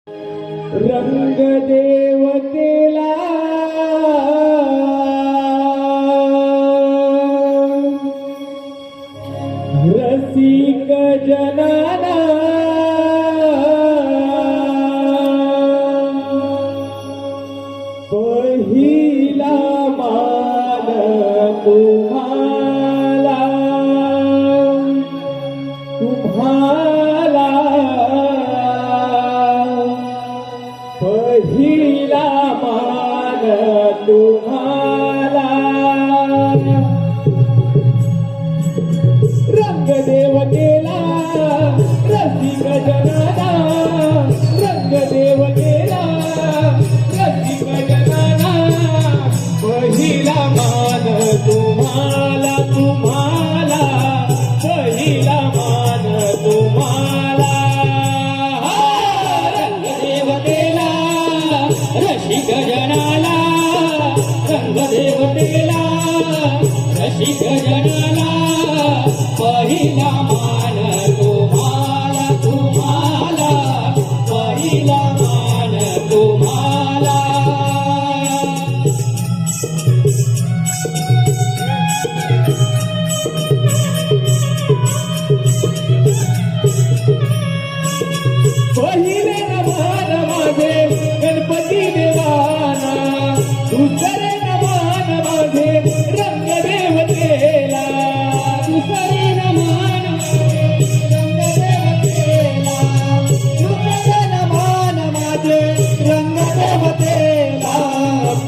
रंग देवतेला रसिक जनाना पहिला मान तुम्हाला तुम्हाला पहिला मान तुम्हाला रंग देवतेला रसिक जनाना रंग देवतेला रसिक जनाना पहिला मान तुम्हाला तुम्हाला पहिला मान तुम्हाला रंग देवतेला रसिक जनाला रंग देवतेला रसिक जनाला पहिला मान तुम्हाला तुम्हाला पहिला मान तुम्हाला पहिले नमान माझे गणपती देवाना दुसरे नमान माझे रंग देवतेला दुसरे नमान मान माझे रंग देवतेला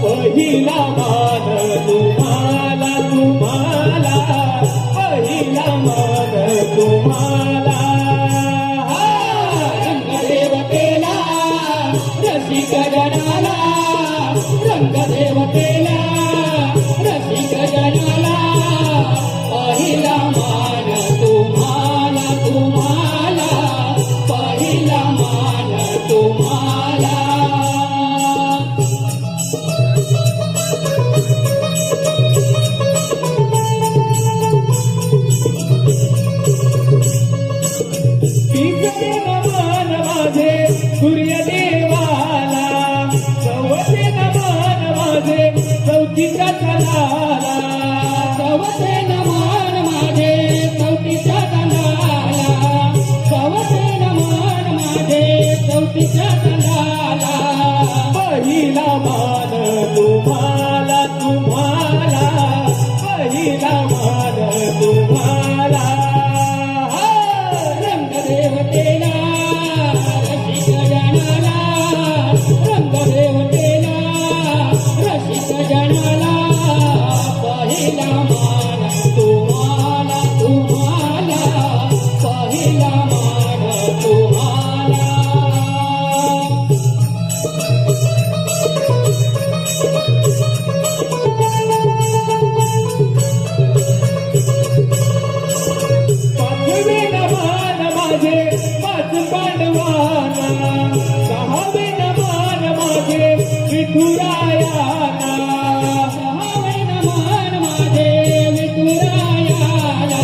पहिला मान तुम्हाला तुम्हाला पहिला मान तुम्हाला रंग देवतेला रसिक जनाला रंग देवतेला रसिक जनाला पहिला मान तुम्हाला तुम्हाला पहिला मान तुम्हाला तिसरे नमान माझे सूर्यदेवाला चौथे नमान माझे चौथीच्या चंद्राला चौथे नमान माझे चौथीच्या चंद्राला चौथे नमान माझे चौथीच्या चंद्राला पहिला मान तुम्हाला तुम्हाला पहिला मान तुम्हाला रंग देवतेला रसिक जनाला रंग देवतेला रसिक जनाला पहिला मान तुम्हाला तुम्हाला पहिला मान तुम्हाला पाचवे नमान माझे पाच पांडवाना सहावे नमान माझे विठुरायाना सहावे नमान माझे विठुरायाला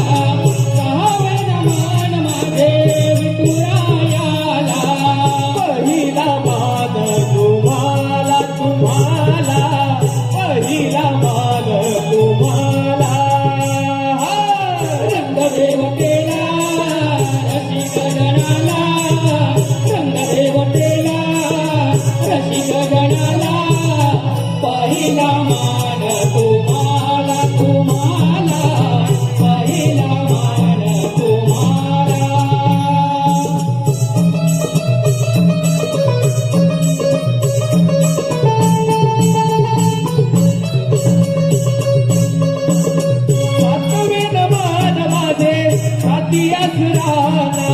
सहावे नमान माझे विठुरायाला पहिला मान तुम्हाला तुम्हाला पहिला मान तुम्हाला रंग देवतेला रसिक जनाला रंग देवतेला रसिक जनाला पहिला मान तुम्हाला तुम्हाला पहिला मान तुम्हाला सातवे नमान माझे छाती असुराला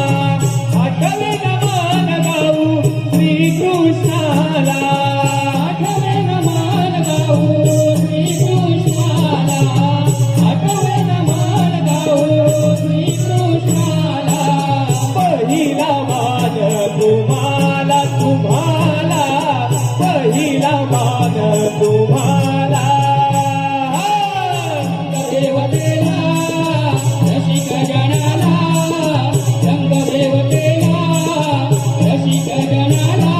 आठवे नमान गाऊ श्रीकृष्णाला आठवे नमान गाऊ श्रीकृष्णाला आठवे नमान गाऊ श्रीकृष्णाला पहिला मान तुम्हाला तुम्हाला पहिला मान तुम्हाला देवतेला रसिक जनाला रंग देवतेला रसिक जनाला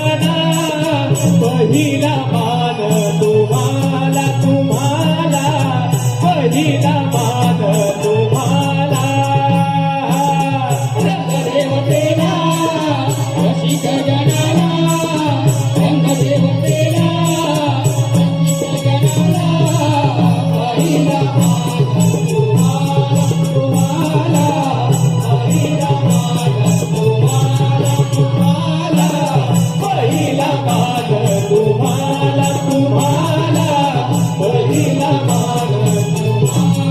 गणाला पहिला मान तुम्हाला तुम्हाला पहिला मान तुम्हाला रंगदेवतेला रसिक गणाला रंगदेवतेला रसिक गणाला पहिला मान तुम्हाला तुम्हाला पहिला मान तुम्हाला तुम्हाला पहिला मान तुम्हाला तुम्हाला पहिला मान तुम्हाला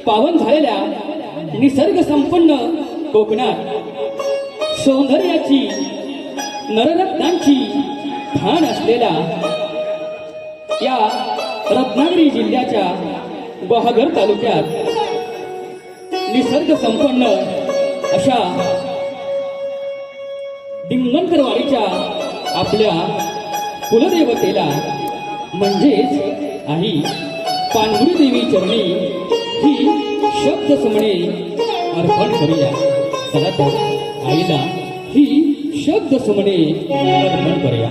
पावन झालेल्या निसर्ग संपन्न कोकणात सौंदर्याची नररत्नांची खाण असलेल्या या रत्नागिरी जिल्ह्याच्या गुहागर तालुक्यात निसर्ग संपन्न अशा डिंगणकरवाडीच्या आपल्या कुलदेवतेला म्हणजेच आई पानगुडी देवी चरणी ही शब्द समणे अर्पण करूया. चला तर आईला ही शब्द समणे अर्पण करूया.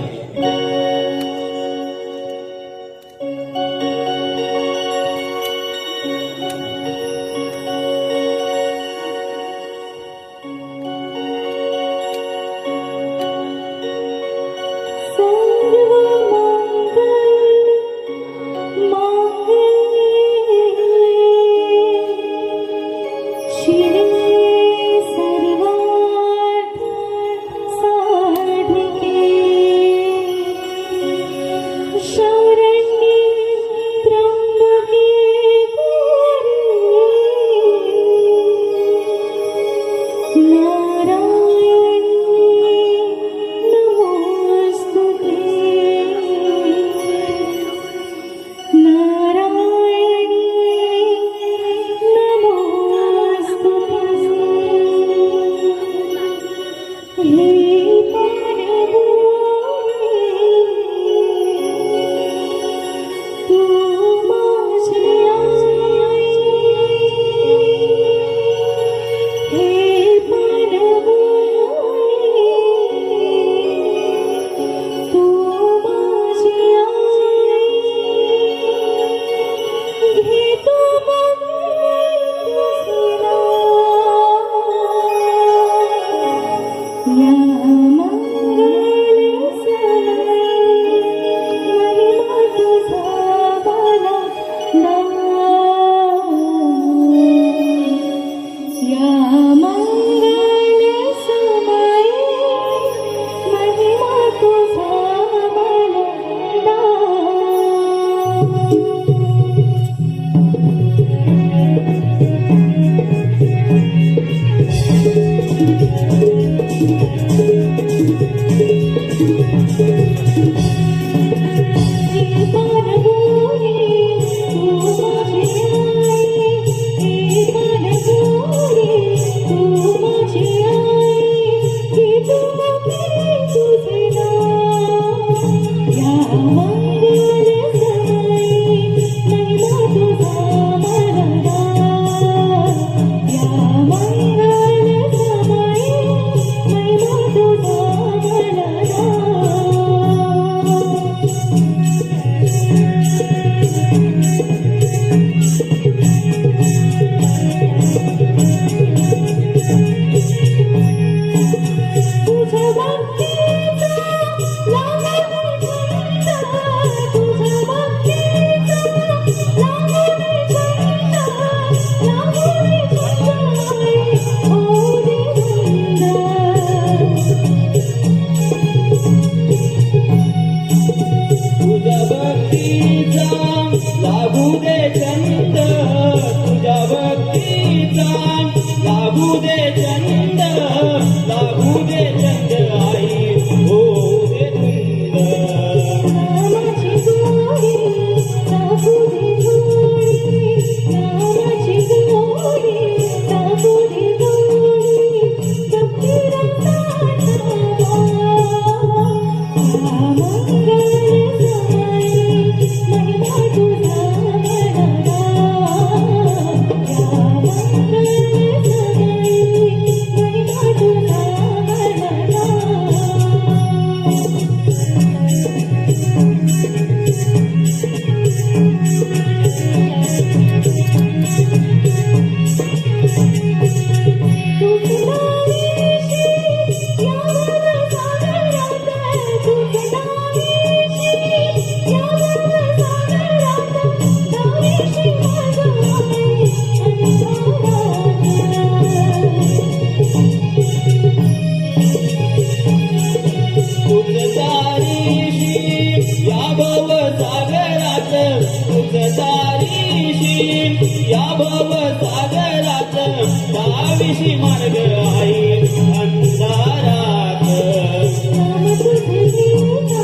दिशी मार्ग आई अंधारात नाम तुझे घेता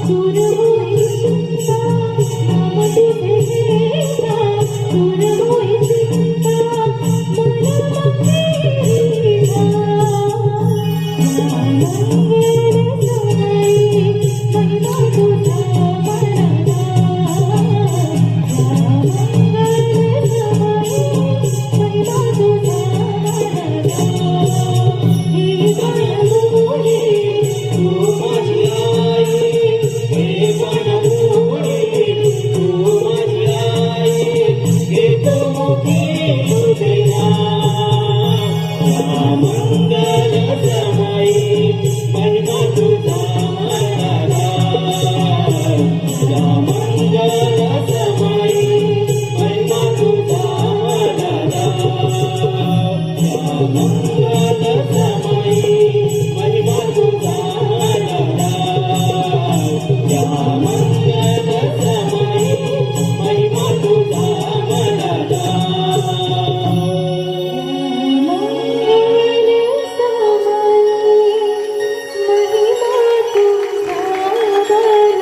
दूर होई चिंता नाम तुझे घेता दूर होई चिंता मन मंदिरा मंगल समाई महिमा तुझा मनाला मंगल समाई महिमा तुझा मनाला हे बनमुली तू माझी आई हे बनमुली तू माझी आई हे तो मोठी तुझ्या मंगल समाई महिमा तुझा मनाला मंगल